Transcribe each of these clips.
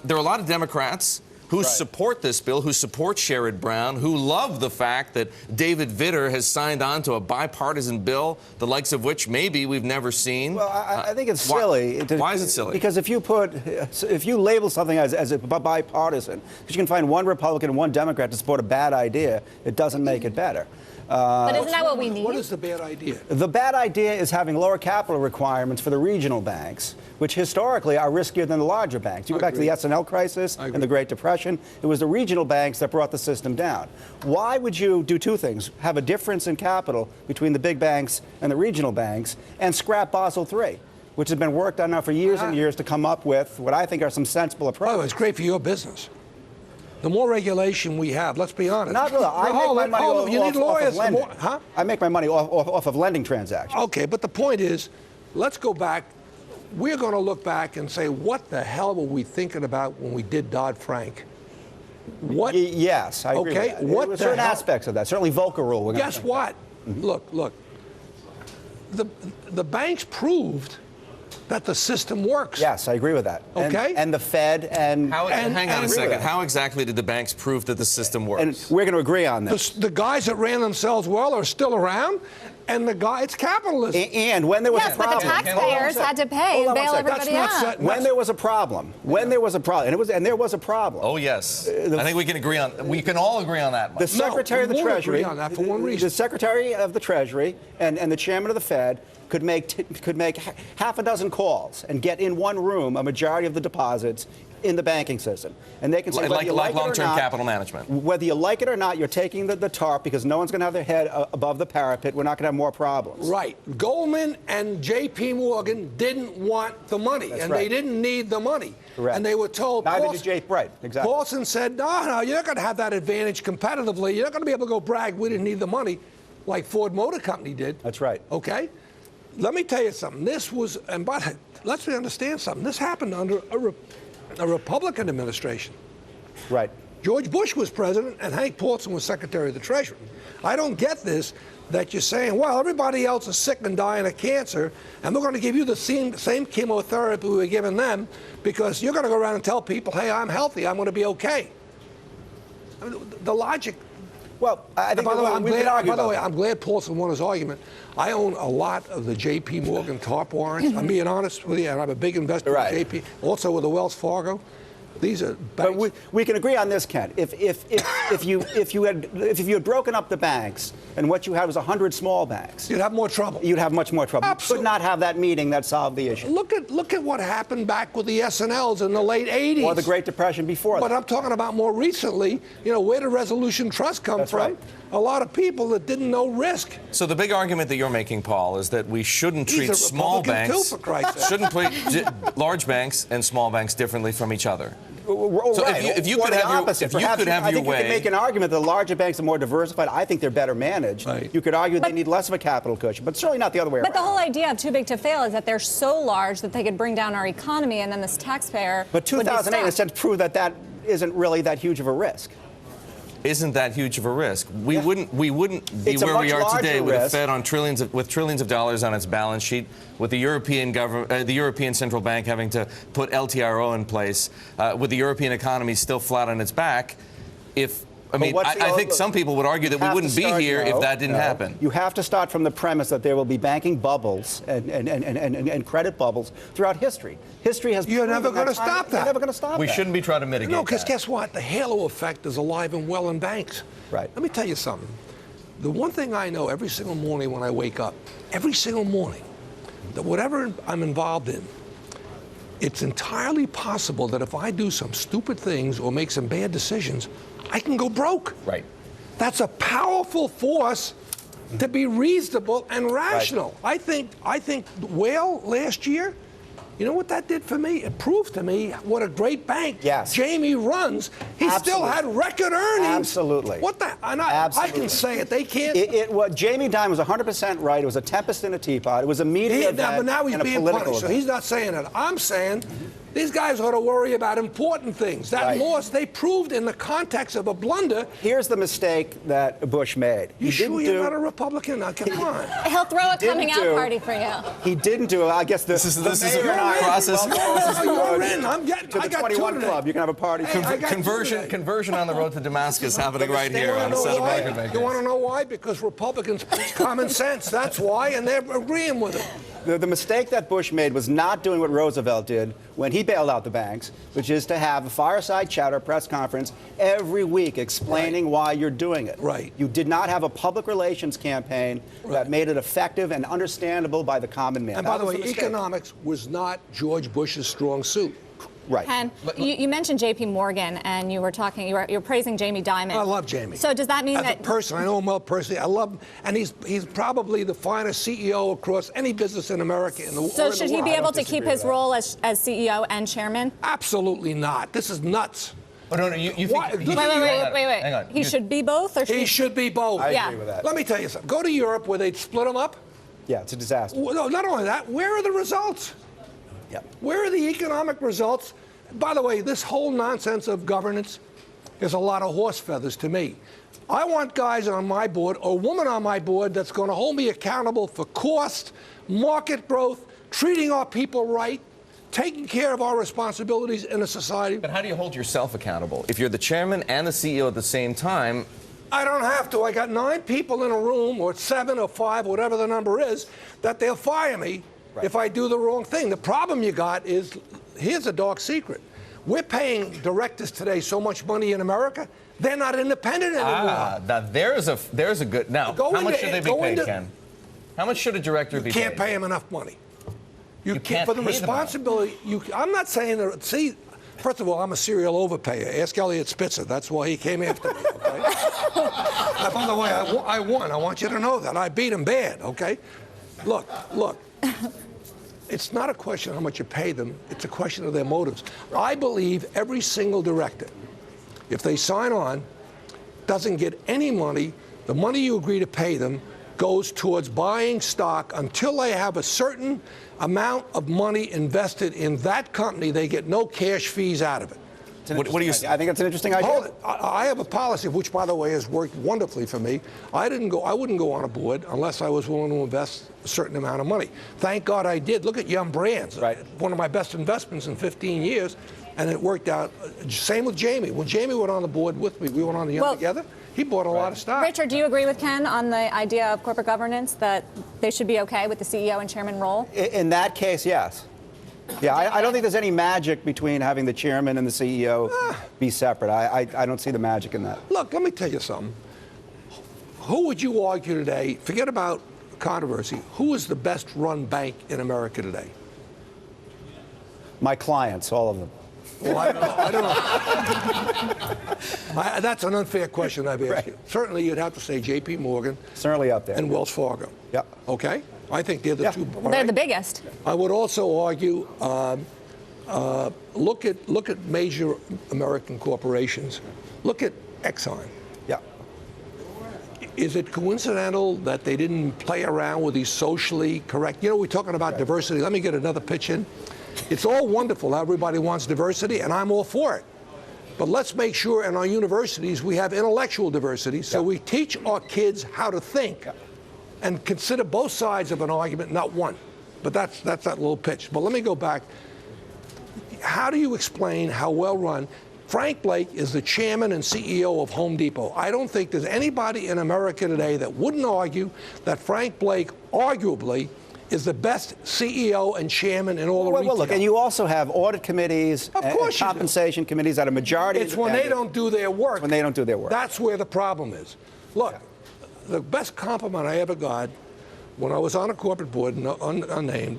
there are a lot of Democrats who support this bill, who support Sherrod Brown, who love the fact that David Vitter has signed on to a bipartisan bill, the likes of which maybe we've never seen. Well, I think it's silly. Why is it silly? Because if you label something as a bipartisan, because you can find one Republican and one Democrat to support a bad idea, it doesn't make it better. But isn't that what we need? What is the bad idea? The bad idea is having lower capital requirements for the regional banks, which historically are riskier than the larger banks. You go back to the S&L crisis and the Great Depression. It was the regional banks that brought the system down. Why would you do two things? Have a difference in capital between the big banks and the regional banks and scrap Basel III, which has been worked on now for years and years to come up with what I think are some sensible approaches. By the way, it's great for your business. The more regulation we have, let's be honest. Not really. I make my money off of lending. I make my money off of lending transactions. Okay, but the point is, let's go back. We're going to look back and say, what the hell were we thinking about when we did Dodd-Frank? What? Yes, I agree with that. What there were certain aspects of that. Certainly Volcker rule. Guess what? Look. The banks proved that the system works. Yes, I agree with that. Okay. And the Fed and... hang on a second. How exactly did the banks prove that the system works? And we're going to agree on this. The guys that ran themselves well are still around, and it's capitalism. And when there was a problem... Yes, but the taxpayers had to pay and bail everybody out. When there was a problem, there was a problem. Oh, yes. I think we can agree on... We can all agree on that much. The Secretary of the Treasury... agree on that for one reason. The Secretary of the Treasury and the Chairman of the Fed could make half a dozen calls and get in one room a majority of the deposits in the banking system. And they can say, like long-term capital management. Whether you like it or not, you're taking the tarp because no one's going to have their head above the parapet. We're not going to have more problems. Right. Goldman and JP Morgan didn't want the money, they didn't need the money. Correct. And they were told... Neither did JP. Right, exactly. Paulson said, no, you're not going to have that advantage competitively. You're not going to be able to go brag, we didn't need the money, like Ford Motor Company did. That's right. Okay? Let me tell you something. This was, and but let's understand something. This happened under a Republican administration. Right. George Bush was president, and Hank Paulson was Secretary of the Treasury. I don't get this, that you're saying, well, everybody else is sick and dying of cancer, and we're going to give you the same chemotherapy we were giving them because you're going to go around and tell people, hey, I'm healthy, I'm going to be okay. I mean, the logic... Well, I think by the way, I'm glad Paulson won his argument. I own a lot of the J.P. Morgan TARP warrants. I'm being honest with you, and I'm a big investor in J.P. Also with the Wells Fargo. These are banks. But we can agree on this, Ken. If you had broken up the banks and what you had was 100 small banks, you'd have more trouble. You'd have much more trouble. Absolutely. You could not have that meeting that solved the issue. Look at what happened back with the S&Ls in the late 80s. Or the Great Depression before that. But I'm talking about more recently, where did Resolution Trust come from? Right. A lot of people that didn't know risk. So the big argument that you're making, Paul, is that we shouldn't treat small banks, shouldn't treat large banks and small banks differently from each other. So if you could have your way, you could make an argument that the larger banks are more diversified. I think they're better managed. Right. You could argue they need less of a capital cushion, but certainly not the other way around. But the whole idea of too big to fail is that they're so large that they could bring down our economy, and then this taxpayer. But 2008 instead proved that isn't really that huge of a risk. Isn't that huge of a risk? We wouldn't be where we are today with a Fed on trillions of dollars on its balance sheet, with the European government, the European Central Bank having to put LTRO in place, with the European economy still flat on its back. I think some people would argue that we wouldn't be here if that didn't happen. You have to start from the premise that there will be banking bubbles and credit bubbles throughout history. History has. You're never going to stop that. You're never going to stop that. We shouldn't be trying to mitigate. No, because guess what? The halo effect is alive and well in banks. Right. Let me tell you something. The one thing I know every single morning when I wake up, every single morning, that whatever I'm involved in, it's entirely possible that if I do some stupid things or make some bad decisions, I can go broke. Right. That's a powerful force to be reasonable and rational. Right. I think Whale last year, you know what that did for me? It proved to me what a great bank Jamie runs. He still had record earnings. Absolutely. What the? I can say it. They can't. Jamie Dimon was 100% right. It was a tempest in a teapot. It was a media event but now he's and a being political punished, event. so he's not saying it. I'm saying These guys ought to worry about important things. That Right. loss, they proved in the context of a blunder. Here's the mistake that Bush made. You sure you're not a Republican? Now, come on. He'll throw a didn't coming out do- party for you. He didn't do it. I guess This is a process. You're in. I to the got 21 two today. Club. You can have a party. Hey, I got two Conversion, today. conversion on the road to Damascus happening right here on You Set of wanna Market know why? Makers. You want to know why? Because Republicans preach common sense. That's why, and they're agreeing with it. The mistake that Bush made was not doing what Roosevelt did when he bailed out the banks, which is to have a fireside chat or press conference every week explaining why you're doing it. Right. You did not have a public relations campaign that made it effective and understandable by the common man. And by the way, economics was not George Bush's strong suit. Right. Ken, you mentioned J.P. Morgan, and you were praising Jamie Dimon. I love Jamie. So does that mean As that a person, I know him well personally. I love him, and he's probably the finest CEO across any business in America in the world. So should he be able to keep his role as CEO and chairman? Absolutely not. This is nuts. Oh, no, you think... Why- Wait. Hang on. He should be both, or should He should be both. I Yeah. agree with that. Let me tell you something. Go to Europe where they'd split them up. Yeah, it's a disaster. Well, no, not only that, where are the results? Yeah. Where are the economic results? By the way, this whole nonsense of governance is a lot of horse feathers to me. I want guys on my board, or a woman on my board, that's going to hold me accountable for cost, market growth, treating our people right, taking care of our responsibilities in a society. But how do you hold yourself accountable? If you're the chairman and the CEO at the same time... I don't have to. I got 9 people in a room, or 7 or 5, whatever the number is, that they'll fire me if I do the wrong thing. The problem you got is, here's a dark secret. We're paying directors today so much money in America, they're not independent anymore. now there's a good... Now, how much should they be paid, Ken? How much should a director be paid? You can't pay him enough money. You can't for the pay them responsibility. I'm not saying that. See, first of all, I'm a serial overpayer. Ask Elliot Spitzer. That's why he came after me. Okay? By the way, I won. I want you to know that. I beat him bad. Okay? Look. It's not a question of how much you pay them. It's a question of their motives. I believe every single director, if they sign on, doesn't get any money. The money you agree to pay them goes towards buying stock until they have a certain amount of money invested in that company. They get no cash fees out of it. What do you... I think it's an interesting idea. Hold it. I have a policy, which, by the way, has worked wonderfully for me. I wouldn't go on a board unless I was willing to invest a certain amount of money. Thank God I did. Look at Yum Brands. Right. One of my best investments in 15 years, and it worked out. Same with Jamie. When Jamie went on the board with me, we went on the Yum together. He bought a lot of stock. Richard, do you agree with Ken on the idea of corporate governance, that they should be okay with the CEO and chairman role? In that case, yes. Yeah, I don't think there's any magic between having the chairman and the CEO be separate. I don't see the magic in that. Look, let me tell you something. Who would you argue today, forget about controversy, who is the best run bank in America today? My clients, all of them. Well, I don't know. That's an unfair question I've asked you. Certainly, you'd have to say J.P. Morgan. Certainly up there. And Wells Fargo. Yep. Okay? I think they're the two. They're the biggest. I would also argue, look at major American corporations. Look at Exxon. Yeah. Is it coincidental that they didn't play around with these socially correct? You know, we're talking about diversity. Let me get another pitch in. It's all wonderful. Everybody wants diversity, and I'm all for it. But let's make sure in our universities we have intellectual diversity, so we teach our kids how to think and consider both sides of an argument, not one. But that's that little pitch. But let me go back. How do you explain how well run? Frank Blake is the chairman and CEO of Home Depot. I don't think there's anybody in America today that wouldn't argue that Frank Blake arguably is the best CEO and chairman in all the retail. Well, look, and you also have audit committees and compensation committees that are majority. It's when they don't do their work. When they don't do their work. That's where the problem is. Look, the best compliment I ever got when I was on a corporate board, unnamed,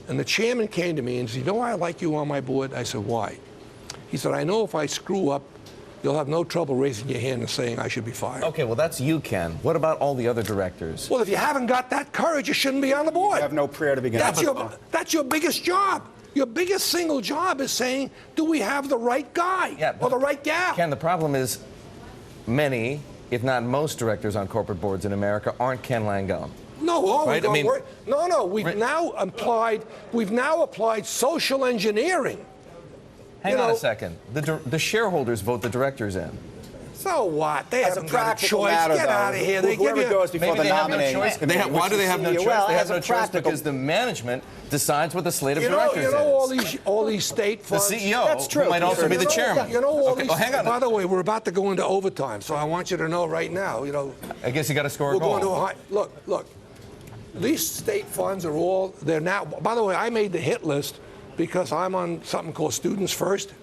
and the chairman came to me and said, "You know why I like you on my board?" I said, "Why?" He said, "I know if I screw up, you'll have no trouble raising your hand and saying I should be fired." Okay, well, that's you, Ken. What about all the other directors? Well, if you haven't got that courage, you shouldn't be on the board. You have no prayer to begin with. That's your biggest job. Your biggest single job is saying, do we have the right guy or the right gal? Ken, the problem is many, if not most, directors on corporate boards in America aren't Ken Langone. No, right? No. We've now applied social engineering Hang on a second. The shareholders vote the directors in. So what? They As a haven't got a practical choice. matter, Get out of here. They give whoever you. goes before Maybe the they have no nominating choice. committee, Why do they have no choice? Well, They have as a no choice practical- because the management decides what the slate of You directors know is. all these state The funds. CEO That's true. who might also be the chairman. You know all Okay, these. oh, hang on. By the way, we're about to go into overtime, so I want you to know right now. I guess you got to score a we're goal. going to a high. Look. These state funds are all. They're now. By the way, I made the hit list because I'm on something called Students First.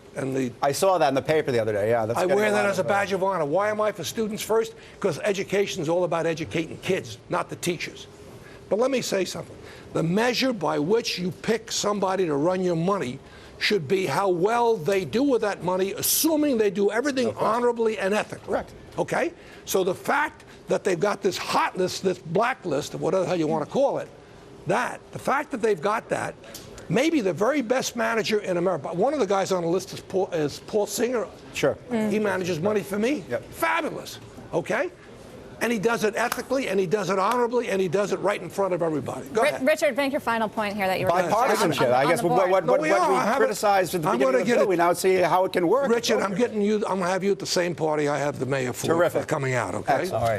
I saw that in the paper the other day. Yeah, that's I getting wear that lot as a badge of honor. Why am I for Students First? Because education is all about educating kids, not the teachers. But let me say something. The measure by which you pick somebody to run your money should be how well they do with that money, assuming they do everything honorably and ethically. Correct. Okay? So the fact that they've got this hot list, this blacklist, or whatever hell you want to call it, the fact that they've got that, maybe the very best manager in America. One of the guys on the list is Paul Singer. Sure. He manages money for me. Yep. Fabulous. Okay? And he does it ethically, and he does it honorably, and he does it right in front of everybody. Go ahead. Richard, make your final point here that you were Bipartisanship. I guess what No, we are. we criticized at the I'm beginning gonna of the get bill, it. we now see how it can work. Richard, I'm going to have you at the same party I have the mayor for Terrific. coming out, okay? Excellent. All right.